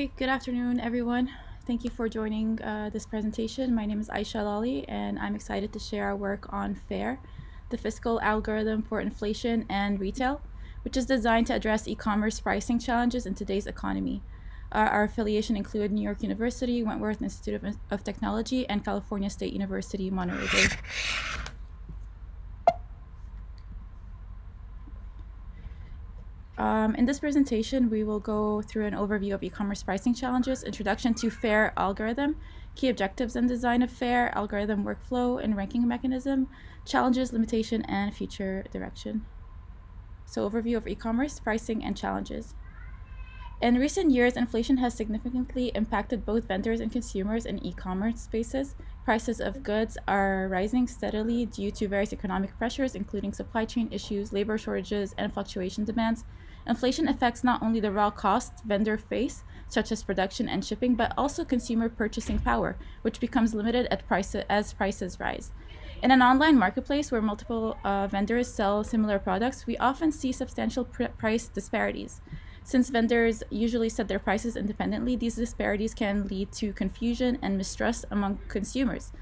Hey, good afternoon, everyone. Thank you for joining this presentation. My name is Aisha Lali, and I'm excited to share our work on FAIR, the fiscal algorithm for inflation and retail, which is designed to address e-commerce pricing challenges in today's economy. Our affiliation include New York University, Wentworth Institute of Technology, and California State University, Monterey Bay. In this presentation, we will go through an overview of e-commerce pricing challenges, introduction to FAIR algorithm, key objectives and design of FAIR, algorithm workflow and ranking mechanism, challenges, limitation, and future direction. So overview of e-commerce pricing and challenges. In recent years, inflation has significantly impacted both vendors and consumers in e-commerce spaces. Prices of goods are rising steadily due to various economic pressures, including supply chain issues, labor shortages, and fluctuation demands. Inflation affects not only the raw costs vendors face, such as production and shipping, but also consumer purchasing power, which becomes limited as prices rise. In an online marketplace where multiple vendors sell similar products, we often see substantial price disparities. Since vendors usually set their prices independently, these disparities can lead to confusion and mistrust among consumers.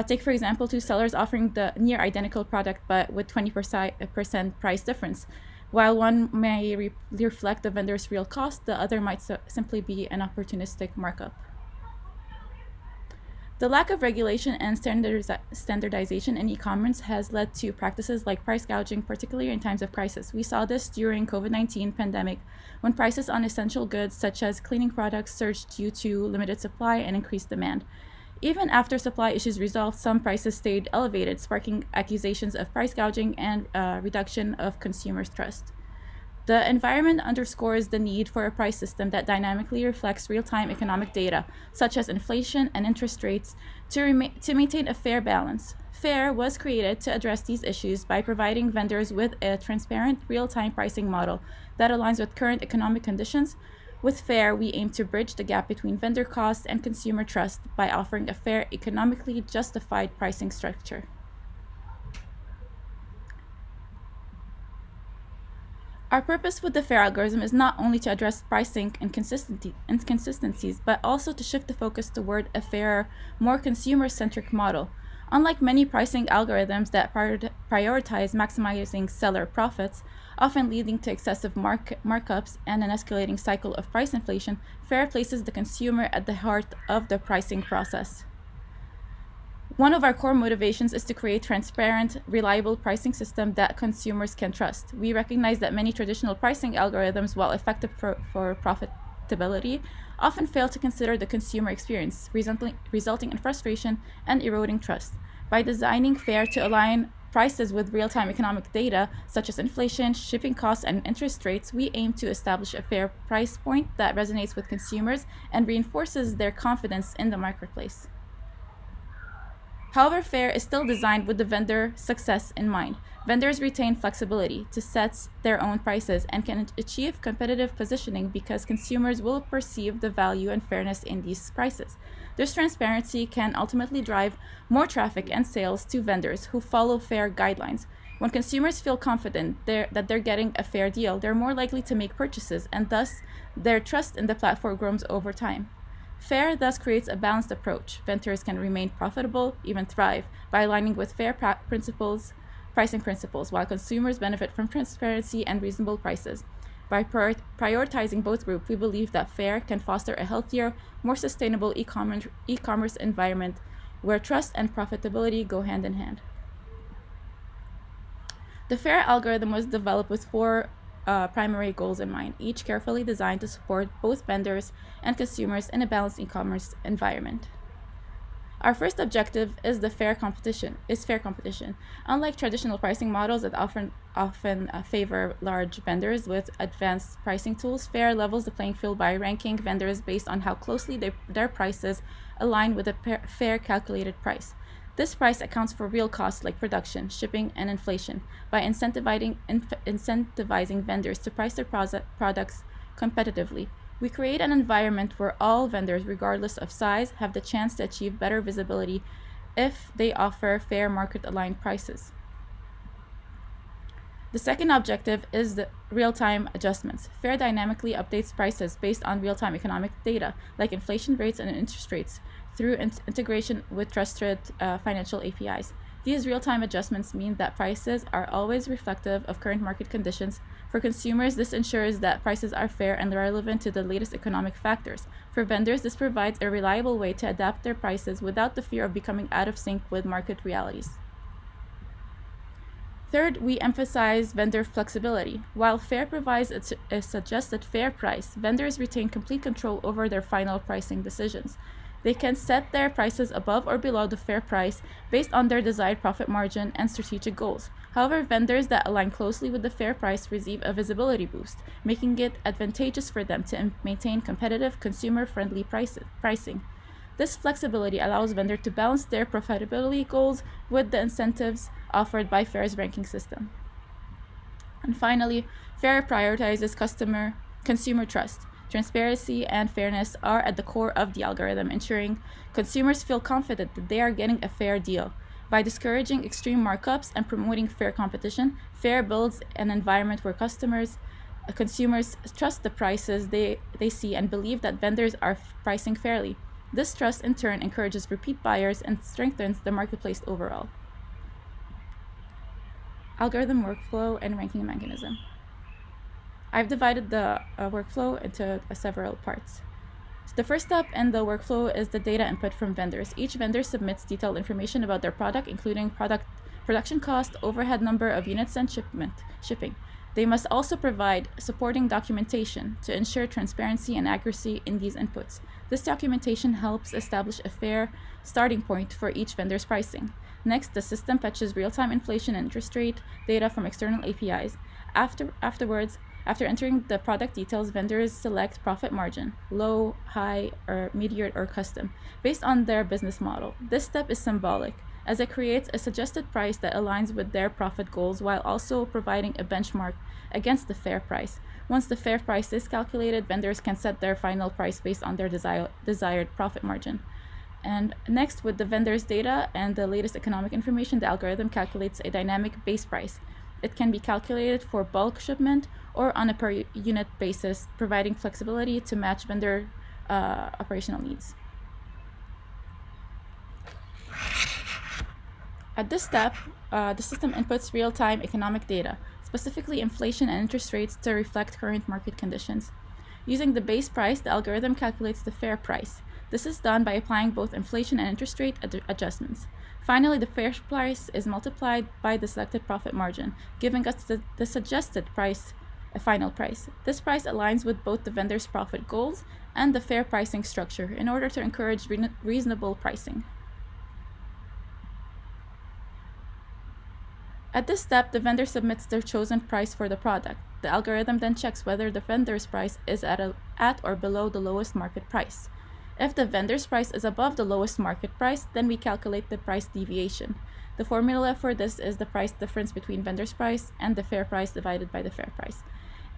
Take, for example, two sellers offering the near identical product but with 20% price difference. While one may reflect the vendor's real cost, the other might simply be an opportunistic markup. The lack of regulation and standardization in e-commerce has led to practices like price gouging, particularly in times of crisis. We saw this during COVID-19 pandemic, when prices on essential goods such as cleaning products surged due to limited supply and increased demand. Even after supply issues resolved, some prices stayed elevated, sparking accusations of price gouging and reduction of consumers' trust. The environment underscores the need for a price system that dynamically reflects real-time economic data, such as inflation and interest rates, to maintain a fair balance. FAIR was created to address these issues by providing vendors with a transparent, real-time pricing model that aligns with current economic conditions. With FAIR, we aim to bridge the gap between vendor costs and consumer trust by offering a fair, economically justified pricing structure. Our purpose with the FAIR algorithm is not only to address pricing inconsistencies, but also to shift the focus toward a fairer, more consumer-centric model. Unlike many pricing algorithms that prioritize maximizing seller profits, often leading to excessive markups and an escalating cycle of price inflation, FAIR places the consumer at the heart of the pricing process. One of our core motivations is to create transparent, reliable pricing system that consumers can trust. We recognize that many traditional pricing algorithms, while effective for profitability, often fail to consider the consumer experience, resulting in frustration and eroding trust. By designing FAIR to align prices with real-time economic data, such as inflation, shipping costs, and interest rates, we aim to establish a fair price point that resonates with consumers and reinforces their confidence in the marketplace. However, FAIR is still designed with the vendor success in mind. Vendors retain flexibility to set their own prices and can achieve competitive positioning because consumers will perceive the value and fairness in these prices. This transparency can ultimately drive more traffic and sales to vendors who follow FAIR guidelines. When consumers feel confident that they're getting a fair deal, they're more likely to make purchases, and thus their trust in the platform grows over time. FAIR thus creates a balanced approach. Vendors can remain profitable, even thrive, by aligning with fair pricing principles, while consumers benefit from transparency and reasonable prices. By prioritizing both groups, we believe that FAIR can foster a healthier, more sustainable e-commerce environment where trust and profitability go hand in hand. The FAIR algorithm was developed with four primary goals in mind, each carefully designed to support both vendors and consumers in a balanced e-commerce environment. Our first objective is fair competition. Unlike traditional pricing models that often favor large vendors with advanced pricing tools, FAIR levels the playing field by ranking vendors based on how closely their prices align with a fair calculated price. This price accounts for real costs like production, shipping, and inflation by incentivizing vendors to price their products competitively. We create an environment where all vendors, regardless of size, have the chance to achieve better visibility if they offer fair market-aligned prices. The second objective is the real-time adjustments. FAIR dynamically updates prices based on real-time economic data, like inflation rates and interest rates, through integration with trusted financial APIs. These real-time adjustments mean that prices are always reflective of current market conditions. For consumers, this ensures that prices are fair and relevant to the latest economic factors. For vendors, this provides a reliable way to adapt their prices without the fear of becoming out of sync with market realities. Third, we emphasize vendor flexibility. While FAIR provides a suggested fair price, vendors retain complete control over their final pricing decisions. They can set their prices above or below the fair price based on their desired profit margin and strategic goals. However, vendors that align closely with the fair price receive a visibility boost, making it advantageous for them to maintain competitive, consumer-friendly pricing. This flexibility allows vendors to balance their profitability goals with the incentives offered by FAIR's ranking system. And finally, FAIR prioritizes consumer trust. Transparency and fairness are at the core of the algorithm, ensuring consumers feel confident that they are getting a fair deal. By discouraging extreme markups and promoting fair competition, FAIR builds an environment where consumers trust the prices they see and believe that vendors are pricing fairly. This trust, in turn, encourages repeat buyers and strengthens the marketplace overall. Algorithm workflow and ranking mechanism. I've divided the workflow into several parts. So the first step in the workflow is the data input from vendors. Each vendor submits detailed information about their product, including production cost, overhead number of units, and shipping. They must also provide supporting documentation to ensure transparency and accuracy in these inputs. This documentation helps establish a fair starting point for each vendor's pricing. Next, the system fetches real-time inflation and interest rate data from external APIs. After entering the product details, vendors select profit margin, low, high, or medium, or custom, based on their business model. This step is symbolic, as it creates a suggested price that aligns with their profit goals while also providing a benchmark against the fair price. Once the fair price is calculated, vendors can set their final price based on their desired profit margin. And next, with the vendor's data and the latest economic information, the algorithm calculates a dynamic base price. It can be calculated for bulk shipment or on a per unit basis, providing flexibility to match vendor operational needs. At this step, the system inputs real-time economic data, specifically inflation and interest rates, to reflect current market conditions. Using the base price, the algorithm calculates the fair price. This is done by applying both inflation and interest rate adjustments. Finally, the fair price is multiplied by the selected profit margin, giving us the suggested price, a final price. This price aligns with both the vendor's profit goals and the fair pricing structure in order to encourage reasonable pricing. At this step, the vendor submits their chosen price for the product. The algorithm then checks whether the vendor's price is at or below the lowest market price. If the vendor's price is above the lowest market price, then we calculate the price deviation. The formula for this is the price difference between vendor's price and the fair price divided by the fair price.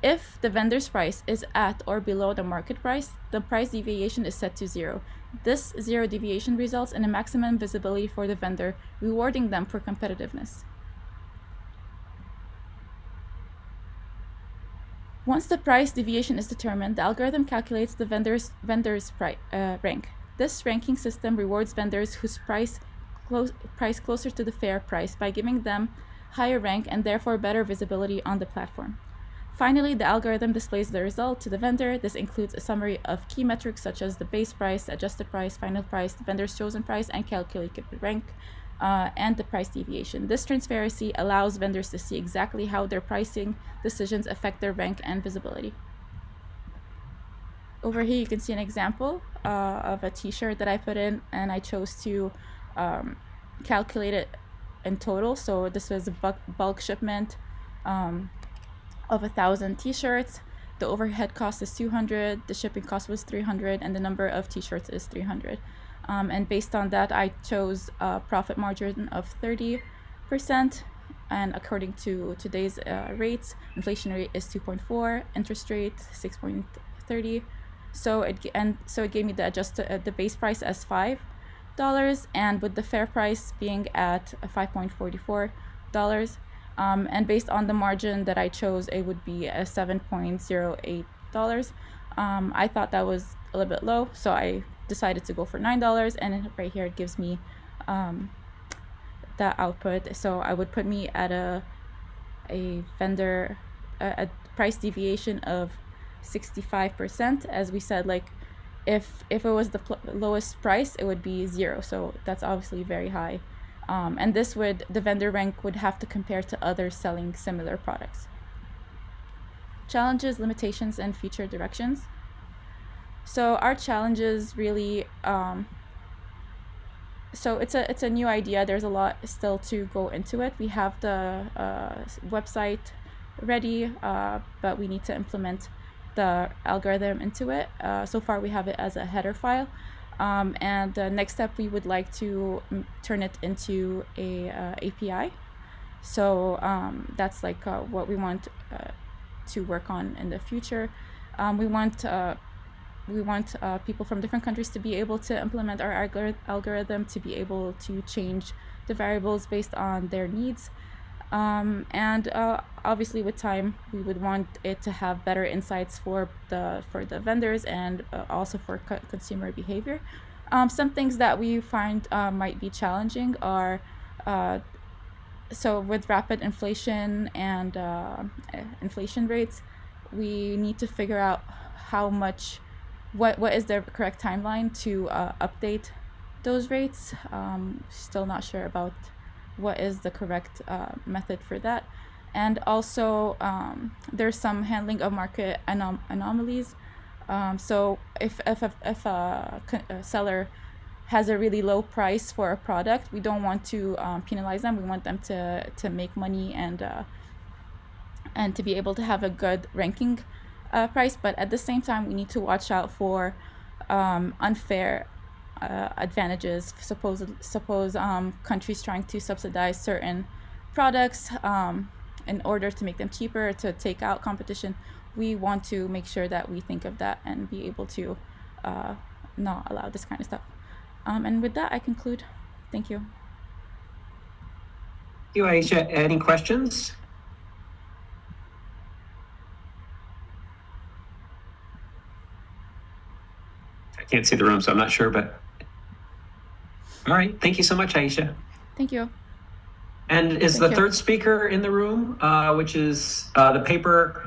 If the vendor's price is at or below the market price, the price deviation is set to 0. This 0 deviation results in a maximum visibility for the vendor, rewarding them for competitiveness. Once the price deviation is determined, the algorithm calculates the vendor's rank. This ranking system rewards vendors whose price closer to the fair price by giving them higher rank and therefore better visibility on the platform. Finally, the algorithm displays the result to the vendor. This includes a summary of key metrics such as the base price, adjusted price, final price, the vendor's chosen price, and calculated rank, and the price deviation. This transparency allows vendors to see exactly how their pricing decisions affect their rank and visibility. Over here you can see an example of a t-shirt that I put in, and I chose to calculate it in total. So this was a bulk shipment of 1,000 t-shirts. The overhead cost is 200, the shipping cost was 300, and the number of t-shirts is 300. And based on that, I chose a profit margin of 30%, and according to today's rates, inflation rate is 2.4, interest rate 6.30. So it gave me the base price as $5, and with the fair price being at $5.44. And based on the margin that I chose, it would be a $7.08. I thought that was a little bit low, so I decided to go for $9. And right here it gives me that output. So I would put me at a vendor a price deviation of 65%. As we said, like if it was the lowest price, it would be 0. So that's obviously very high. And this would, the vendor rank would have to compare to others selling similar products. Challenges, limitations, and future directions. So our challenges really, so it's a new idea. There's a lot still to go into it. We have the website ready, but we need to implement the algorithm into it. So far we have it as a header file. And the next step, we would like to turn it into a API. So that's like what we want to work on in the future. We want people from different countries to be able to implement our algorithm, to be able to change the variables based on their needs. And obviously with time, we would want it to have better insights for the vendors and also for consumer behavior. Some things that we find might be challenging are so with rapid inflation and inflation rates, we need to figure out how much, what is the correct timeline to update those rates. Still not sure about what is the correct method for that. And also there's some handling of market anomalies. So if a seller has a really low price for a product, we don't want to penalize them. We want them to make money and to be able to have a good ranking price. But at the same time, we need to watch out for unfair advantages. Suppose countries trying to subsidize certain products in order to make them cheaper, to take out competition. We want to make sure that we think of that and be able to not allow this kind of stuff. And with that, I conclude. Thank you. Thank you, Aisha. Any questions? I can't see the room, so I'm not sure, but all right. Thank you so much, Aisha. Thank you. And is the third speaker in the room, which is the paper